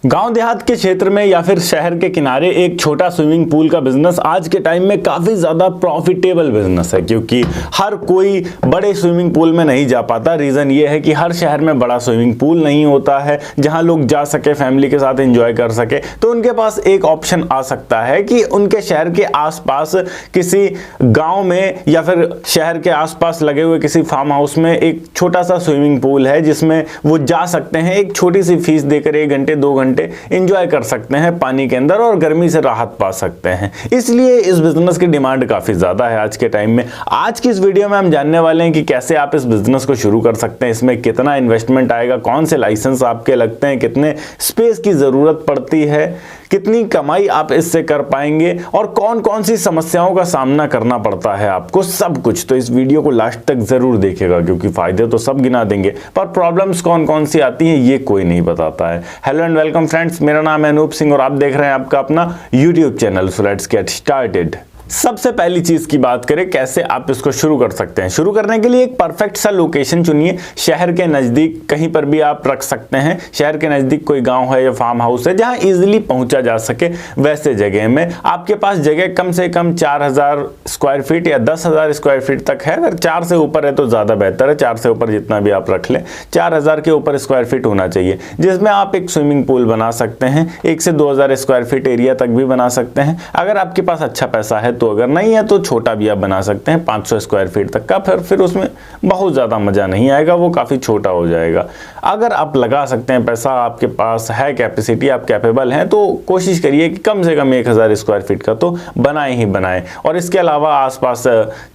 गांव देहात के क्षेत्र में या फिर शहर के किनारे एक छोटा स्विमिंग पूल का बिजनेस आज के टाइम में काफी ज्यादा प्रॉफिटेबल बिजनेस है, क्योंकि हर कोई बड़े स्विमिंग पूल में नहीं जा पाता। रीजन ये है कि हर शहर में बड़ा स्विमिंग पूल नहीं होता है जहां लोग जा सके, फैमिली के साथ एंजॉय कर सके। तो उनके पास एक ऑप्शन आ सकता है कि उनके शहर के आसपास किसी गांव में या फिर शहर के आसपास लगे हुए किसी फार्म हाउस में एक छोटा सा स्विमिंग पूल है जिसमें वो जा सकते हैं, एक छोटी सी फीस देकर 1 घंटे 2 घंटे एंजॉय कर सकते हैं पानी के अंदर और गर्मी से राहत पा सकते हैं। इसलिए इस बिजनेस की डिमांड काफी ज्यादा है आज के टाइम में। आज की इस वीडियो में हम जानने वाले हैं कि कैसे आप इस बिजनेस को शुरू कर सकते हैं, इसमें कितना इन्वेस्टमेंट आएगा, कौन से लाइसेंस आपके लगते हैं, कितने स्पेस की जरूरत पड़ती है, कितनी कमाई आप इससे कर पाएंगे और कौन कौन सी समस्याओं का सामना करना पड़ता है आपको, सब कुछ। तो इस वीडियो को लास्ट तक जरूर देखिएगा, क्योंकि फायदे तो सब गिना देंगे पर प्रॉब्लम्स कौन कौन सी आती हैं ये कोई नहीं बताता है। हेलो एंड वेलकम फ्रेंड्स, मेरा नाम है अनूप सिंह और आप देख रहे हैं आपका अपना YouTube channel. So let's get started. सबसे पहली चीज की बात करें कैसे आप इसको शुरू कर सकते हैं। शुरू करने के लिए एक परफेक्ट सा लोकेशन चुनिए। शहर के नजदीक कहीं पर भी आप रख सकते हैं। शहर के नजदीक कोई गांव है या फार्म हाउस है जहां इजीली पहुंचा जा सके, वैसे जगह में आपके पास जगह कम से कम 4000 स्क्वायर फीट या 10,000 स्क्वायर फीट तक है। अगर 4 से ऊपर है तो ज्यादा बेहतर है। 4 से ऊपर जितना भी आप रख लें, 4000 के ऊपर स्क्वायर फीट होना चाहिए, जिसमें आप एक स्विमिंग पूल बना सकते हैं। 1 से 2000 स्क्वायर फीट एरिया तक भी बना सकते हैं। अगर आपके पास अच्छा पैसा है तो, अगर नहीं है तो छोटा भी आप बना सकते हैं 500 स्क्वायर फीट तक का। फिर उसमें बहुत ज्यादा मजा नहीं आएगा, वो काफी छोटा हो जाएगा। अगर आप लगा सकते हैं पैसा, आपके पास है कैपेसिटी, आप कैपेबल हैं, तो कोशिश करिए कि कम से कम 1000 स्क्वायर फीट का तो बनाए ही बनाए। और इसके अलावा आसपास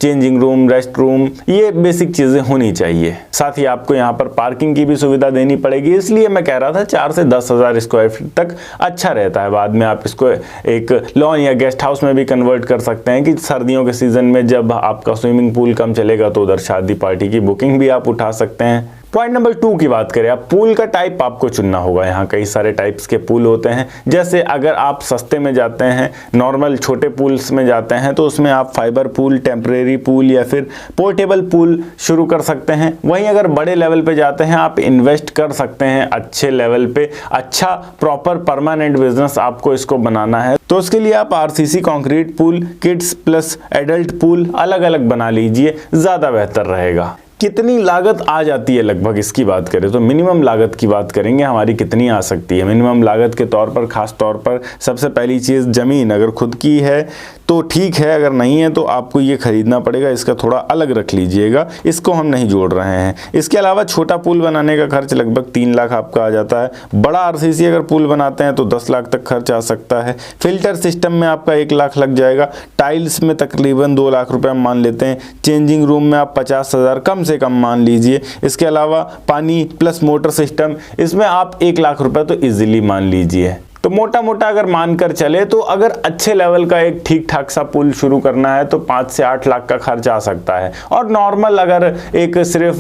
चेंजिंग रूम, रेस्ट रूम, ये बेसिक चीजें होनी चाहिए। साथ ही आपको यहाँ पर पार्किंग की भी सुविधा देनी पड़ेगी। इसलिए मैं कह रहा था 4 से 10,000 स्क्वायर फीट तक अच्छा रहता है। बाद में आप इसको एक लॉन या गेस्ट हाउस में भी कन्वर्ट कर सकते हैं कि सर्दियों के सीजन में जब आपका स्विमिंग पूल कम चलेगा तो उधर शादी पार्टी की बुकिंग भी आप उठा सकते हैं। पॉइंट नंबर 2 की बात करें, आप पूल का टाइप आपको चुनना होगा। यहाँ कई सारे टाइप्स के पूल होते हैं। जैसे अगर आप सस्ते में जाते हैं, नॉर्मल छोटे पूल्स में जाते हैं, तो उसमें आप फाइबर पूल, टेम्परेरी पूल या फिर पोर्टेबल पूल शुरू कर सकते हैं। वहीं अगर बड़े लेवल पे जाते हैं, आप इन्वेस्ट कर सकते हैं अच्छे लेवल पे, अच्छा प्रॉपर परमानेंट बिजनेस आपको इसको बनाना है, तो उसके लिए आप RCC concrete pool, kids plus adult pool अलग अलग बना लीजिए, ज्यादा बेहतर रहेगा। कितनी लागत आ जाती है लगभग, इसकी बात करें तो मिनिमम लागत की बात करेंगे हमारी कितनी आ सकती है। मिनिमम लागत के तौर पर खास तौर पर सबसे पहली चीज़ ज़मीन, अगर खुद की है तो ठीक है, अगर नहीं है तो आपको ये खरीदना पड़ेगा। इसका थोड़ा अलग रख लीजिएगा, इसको हम नहीं जोड़ रहे हैं। इसके अलावा छोटा पुल बनाने का खर्च लगभग 3 लाख आपका आ जाता है। बड़ा आरसीसी अगर पुल बनाते हैं तो 10 लाख तक खर्च आ सकता है। फिल्टर सिस्टम में आपका 1 लाख लग जाएगा। टाइल्स में तकरीबन 2 लाख रुपए हम मान लेते हैं। चेंजिंग रूम में आप 50,000 कम से कम मान लीजिए। इसके अलावा पानी प्लस मोटर सिस्टम, इसमें आप 1 लाख रुपए तो इजीली मान लीजिए। तो मोटा मोटा अगर मानकर चले तो अगर अच्छे लेवल का एक ठीक ठाक सा पुल शुरू करना है तो 5 से 8 लाख का खर्च आ सकता है। और नॉर्मल अगर एक सिर्फ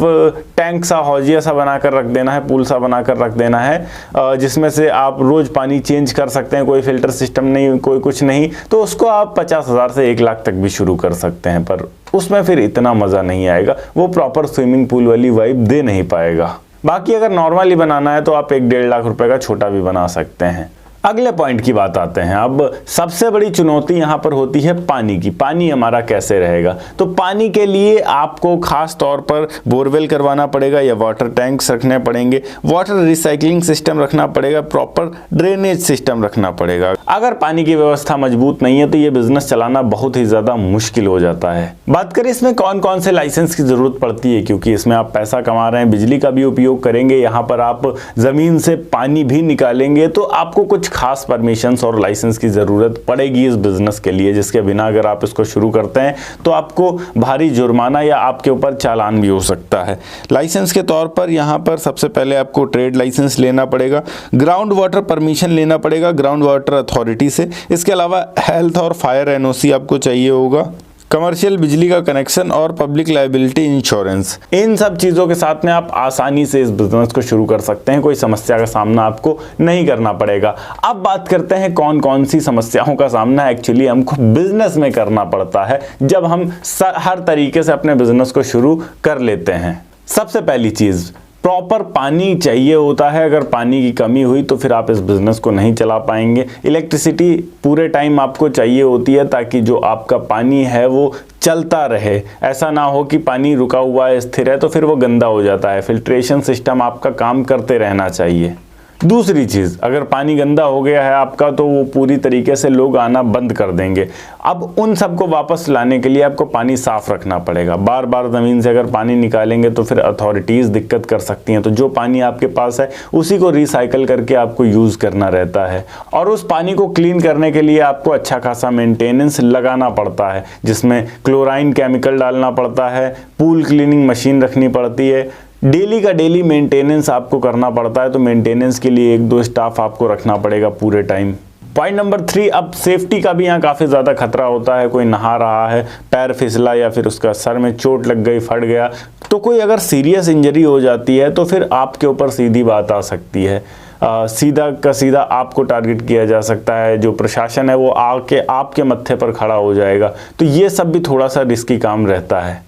टैंक सा, हौजिया सा बनाकर रख देना है, पुल सा बनाकर रख देना है जिसमें से आप रोज पानी चेंज कर सकते हैं, कोई फिल्टर सिस्टम नहीं, कोई कुछ नहीं, तो उसको आप 50,000 से 1 लाख तक भी शुरू कर सकते हैं। पर उसमें फिर इतना मजा नहीं आएगा, वो प्रॉपर स्विमिंग पूल वाली वाइब दे नहीं पाएगा। बाकी अगर नॉर्मली बनाना है तो आप 1-1.5 लाख रुपए का छोटा भी बना सकते हैं। अगले पॉइंट की बात आते हैं। अब सबसे बड़ी चुनौती यहाँ पर होती है पानी की। पानी हमारा कैसे रहेगा? तो पानी के लिए आपको खास तौर पर बोरवेल करवाना पड़ेगा या वाटर टैंक्स रखने पड़ेंगे, वाटर रिसाइकलिंग सिस्टम रखना पड़ेगा, प्रॉपर ड्रेनेज सिस्टम रखना पड़ेगा। अगर पानी की व्यवस्था मजबूत नहीं है तो ये बिजनेस चलाना बहुत ही ज्यादा मुश्किल हो जाता है। बात करें इसमें कौन कौन से लाइसेंस की जरूरत पड़ती है, क्योंकि इसमें आप पैसा कमा रहे हैं, बिजली का भी उपयोग करेंगे, यहाँ पर आप जमीन से पानी भी निकालेंगे, तो आपको कुछ खास परमिशंस और लाइसेंस की जरूरत पड़ेगी इस बिजनेस के लिए, जिसके बिना अगर आप इसको शुरू करते हैं तो आपको भारी जुर्माना या आपके ऊपर चालान भी हो सकता है। लाइसेंस के तौर पर यहाँ पर सबसे पहले आपको ट्रेड लाइसेंस लेना पड़ेगा, ग्राउंड वाटर परमिशन लेना पड़ेगा ग्राउंड वाटर अथॉरिटी से। इसके अलावा हेल्थ और फायर एनओसी आपको चाहिए होगा, कमर्शियल बिजली का कनेक्शन और पब्लिक लायबिलिटी इंश्योरेंस। इन सब चीज़ों के साथ में आप आसानी से इस बिजनेस को शुरू कर सकते हैं, कोई समस्या का सामना आपको नहीं करना पड़ेगा। अब बात करते हैं कौन कौन सी समस्याओं का सामना एक्चुअली हमको बिजनेस में करना पड़ता है जब हम हर तरीके से अपने बिजनेस को शुरू कर लेते हैं। सबसे पहली चीज़ प्रॉपर पानी चाहिए होता है। अगर पानी की कमी हुई तो फिर आप इस बिज़नेस को नहीं चला पाएंगे। इलेक्ट्रिसिटी पूरे टाइम आपको चाहिए होती है ताकि जो आपका पानी है वो चलता रहे। ऐसा ना हो कि पानी रुका हुआ है, स्थिर है, तो फिर वो गंदा हो जाता है। फिल्ट्रेशन सिस्टम आपका काम करते रहना चाहिए। दूसरी चीज़, अगर पानी गंदा हो गया है आपका तो वो पूरी तरीके से लोग आना बंद कर देंगे। अब उन सबको वापस लाने के लिए आपको पानी साफ रखना पड़ेगा। बार बार ज़मीन से अगर पानी निकालेंगे तो फिर अथॉरिटीज़ दिक्कत कर सकती हैं। तो जो पानी आपके पास है उसी को रिसाइकल करके आपको यूज़ करना रहता है। और उस पानी को क्लीन करने के लिए आपको अच्छा खासा मेंटेनेंस लगाना पड़ता है, जिसमें क्लोराइन केमिकल डालना पड़ता है, पूल क्लीनिंग मशीन रखनी पड़ती है, डेली का डेली मेंटेनेंस आपको करना पड़ता है। तो मेंटेनेंस के लिए 1-2 स्टाफ आपको रखना पड़ेगा पूरे टाइम। पॉइंट नंबर 3, अब सेफ्टी का भी यहाँ काफ़ी ज़्यादा खतरा होता है। कोई नहा रहा है, पैर फिसला या फिर उसका सर में चोट लग गई, फट गया, तो कोई अगर सीरियस इंजरी हो जाती है तो फिर आपके ऊपर सीधी बात आ सकती है। सीधा का सीधा आपको टारगेट किया जा सकता है। जो प्रशासन है वो आके आपके मत्थे पर खड़ा हो जाएगा। तो ये सब भी थोड़ा सा रिस्की काम रहता है।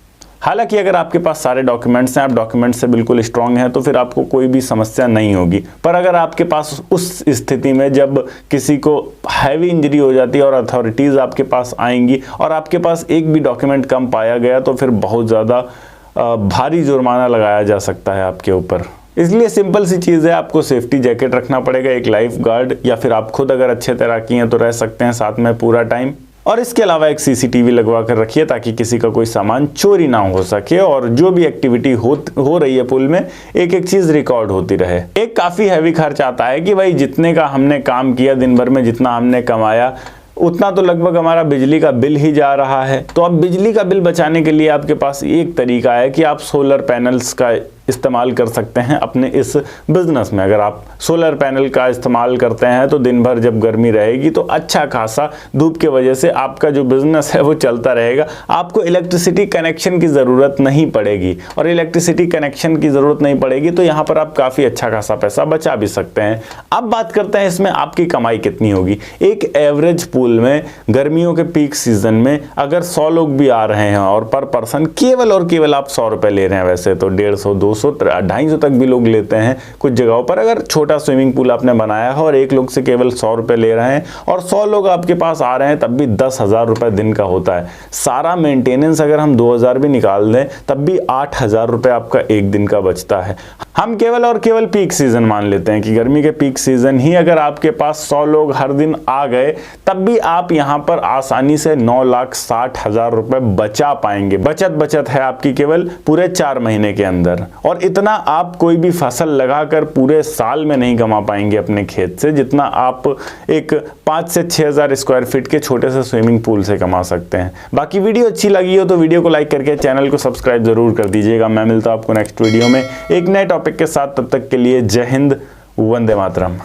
हालांकि अगर आपके पास सारे डॉक्यूमेंट्स हैं, आप डॉक्यूमेंट्स से बिल्कुल स्ट्रांग हैं, तो फिर आपको कोई भी समस्या नहीं होगी। पर अगर आपके पास उस स्थिति में जब किसी को हैवी इंजरी हो जाती है और अथॉरिटीज़ आपके पास आएंगी और आपके पास एक भी डॉक्यूमेंट कम पाया गया तो फिर बहुत ज़्यादा भारी जुर्माना लगाया जा सकता है आपके ऊपर। इसलिए सिंपल सी चीज़ है, आपको सेफ्टी जैकेट रखना पड़ेगा, एक लाइफ गार्ड, या फिर आप खुद अगर अच्छे तैराकी हैं तो रह सकते हैं साथ में पूरा टाइम। और इसके अलावा एक सीसीटीवी लगवा कर रखिए ताकि किसी का कोई सामान चोरी ना हो सके और जो भी एक्टिविटी हो रही है पुल में एक एक चीज़ रिकॉर्ड होती रहे। एक काफ़ी हैवी खर्च आता है कि भाई जितने का हमने काम किया दिन भर में, जितना हमने कमाया, उतना तो लगभग हमारा बिजली का बिल ही जा रहा है। तो अब बिजली का बिल बचाने के लिए आपके पास एक तरीका है कि आप सोलर पैनल्स का इस्तेमाल कर सकते हैं अपने इस बिज़नेस में। अगर आप सोलर पैनल का इस्तेमाल करते हैं तो दिन भर जब गर्मी रहेगी तो अच्छा खासा धूप की वजह से आपका जो बिज़नेस है वो चलता रहेगा। आपको इलेक्ट्रिसिटी कनेक्शन की ज़रूरत नहीं पड़ेगी, और इलेक्ट्रिसिटी कनेक्शन की ज़रूरत नहीं पड़ेगी तो यहाँ पर आप काफ़ी अच्छा खासा पैसा बचा भी सकते हैं। अब बात करते हैं इसमें आपकी कमाई कितनी होगी। एक एवरेज पूल में गर्मियों के पीक सीज़न में अगर 100 लोग भी आ रहे हैं और पर पर्सन केवल और केवल आप 100 रुपये ले रहे हैं, वैसे तो 150, 200, 250 तक भी लोग लेते हैं कुछ जगहों पर। अगर छोटा स्विमिंग पूल आपने बनाया है और एक लोग से केवल 100 रुपये ले रहे हैं और 100 लोग आपके पास आ रहे हैं, तब भी 10,000 रुपये दिन का होता है। सारा मेंटेनेंस अगर हम 2,000 भी निकाल दें तब भी 8,000 रुपये आपका एक दिन का बचता है। हम केवल और केवल पीक सीजन मान लेते हैं कि गर्मी के पीक सीजन ही अगर आपके पास 100 लोग हर दिन आ गए तब भी आप यहां पर आसानी से 9,60,000 रुपए बचा पाएंगे। बचत है आपकी केवल पूरे 4 महीने के अंदर। और इतना आप कोई भी फसल लगाकर पूरे साल में नहीं कमा पाएंगे अपने खेत से, जितना आप एक 5 से 6,000 स्क्वायर फीट के छोटे से स्विमिंग पूल से कमा सकते हैं। बाकी वीडियो अच्छी लगी हो तो वीडियो को लाइक करके चैनल को सब्सक्राइब जरूर कर दीजिएगा। मैं मिलता हूं आपको नेक्स्ट वीडियो में एक नए टॉपिक के साथ। तब तक के लिए जय हिंद, वंदे मातरम।